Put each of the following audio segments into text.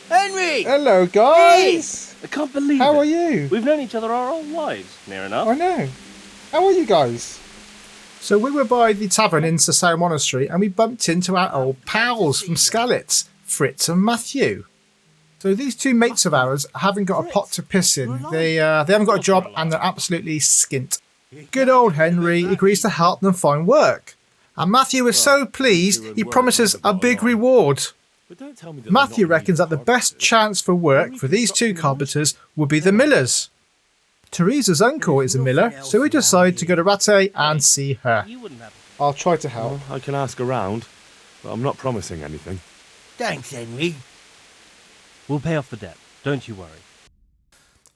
Henry! Hello, guys. I can't believe How it. are you? We've known each other our whole lives, near enough. I know. How are you guys? So we were by the tavern in Sasau Monastery and we bumped into our old pals from Skalitz, Fritz and Matthew. So these two mates of ours haven't got a pot to piss in. They haven't got a job and they're absolutely skint. Good old Henry agrees to help them find work. And Matthew is so pleased he promises a big reward. Matthew reckons that the best chance for work for these two carpenters would be the millers. Teresa's uncle is a miller, so we decide to go to Rattay and see her. I'll try to help. Well, I can ask around, but I'm not promising anything. Thanks, Henry. We'll pay off the debt, don't you worry.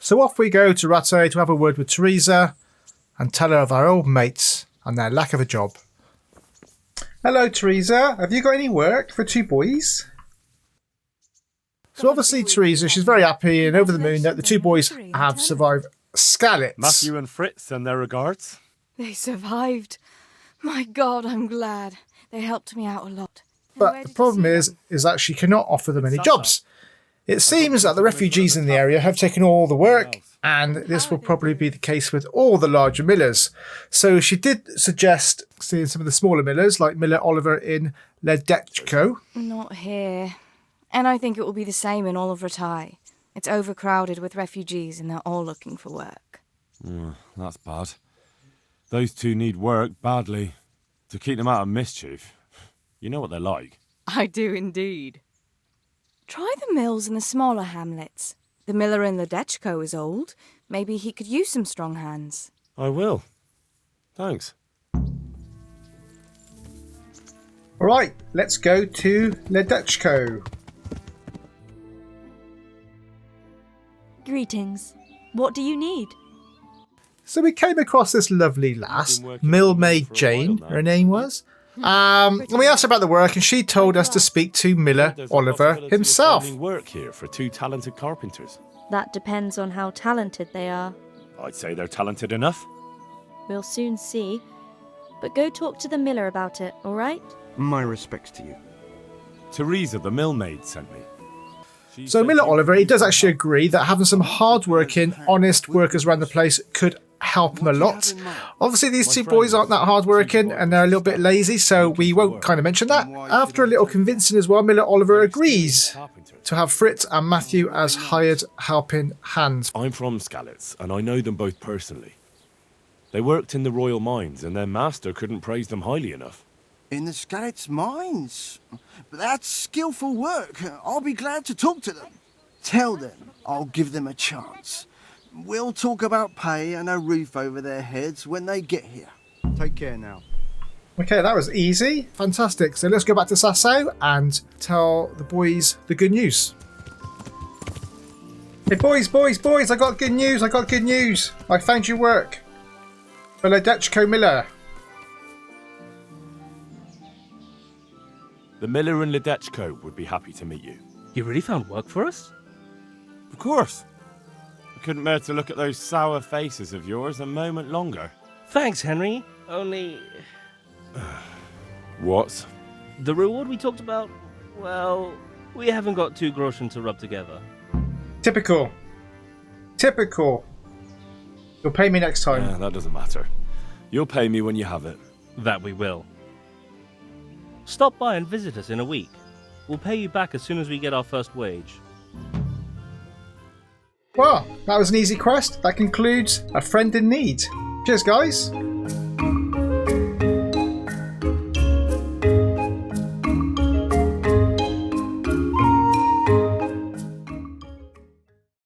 So off we go to Rattay to have a word with Teresa and tell her of our old mates and their lack of a job. Hello, Teresa. Have you got any work for two boys? So obviously Teresa, she's very happy and over the moon that the two boys have survived Skalitz. Matthew and Fritz send their regards. They survived. My God, I'm glad. They helped me out a lot. But the problem is that she cannot offer them any jobs. It seems that the refugees in the area have taken all the work, and this will probably be the case with all the larger millers. So she did suggest seeing some of the smaller millers, like Miller Oliver in Ledechko. Not here. And I think it will be the same in all of Rattay. It's overcrowded with refugees and they're all looking for work. That's bad. Those two need work badly. To keep them out of mischief. You know what they're like. I do indeed. Try the mills in the smaller hamlets. The miller in Ledechko is old. Maybe he could use some strong hands. I will. Thanks. Alright, let's go to Ledechko. Greetings. What do you need? So we came across this lovely lass, Millmaid Jane, her name was. And we asked her about the work and she told us to speak to Miller Oliver himself. Work here for two talented carpenters. That depends on how talented they are. I'd say they're talented enough. We'll soon see. But go talk to the miller about it, all right? My respects to you. Teresa, the millmaid, sent me. So Miller Oliver, he does actually agree that having some hard-working, honest workers around the place could help him a lot. Obviously, these two boys aren't that hard-working and they're a little bit lazy, so we won't kind of mention that. After a little convincing as well, Miller Oliver agrees to have Fritz and Matthew as hired helping hands. I'm from Skalitz, and I know them both personally. They worked in the royal mines, and their master couldn't praise them highly enough. In the Skalitz mines? That's skillful work. I'll be glad to talk to them. Tell them I'll give them a chance. We'll talk about pay and a roof over their heads when they get here. Take care now. Okay, that was easy. Fantastic. So let's go back to Sasau and tell the boys the good news. Hey, boys, I got good news. I found you work. For Ledechko Miller. The miller in Ledechko would be happy to meet you. You really found work for us? Of course. I couldn't bear to look at those sour faces of yours a moment longer. Thanks, Henry. Only... What? The reward we talked about, well, we haven't got 2 groschen to rub together. Typical. You'll pay me next time. That doesn't matter. You'll pay me when you have it. That we will. Stop by and visit us in a week. We'll pay you back as soon as we get our first wage. Well, that was an easy quest. That concludes A Friend in Need. Cheers, guys.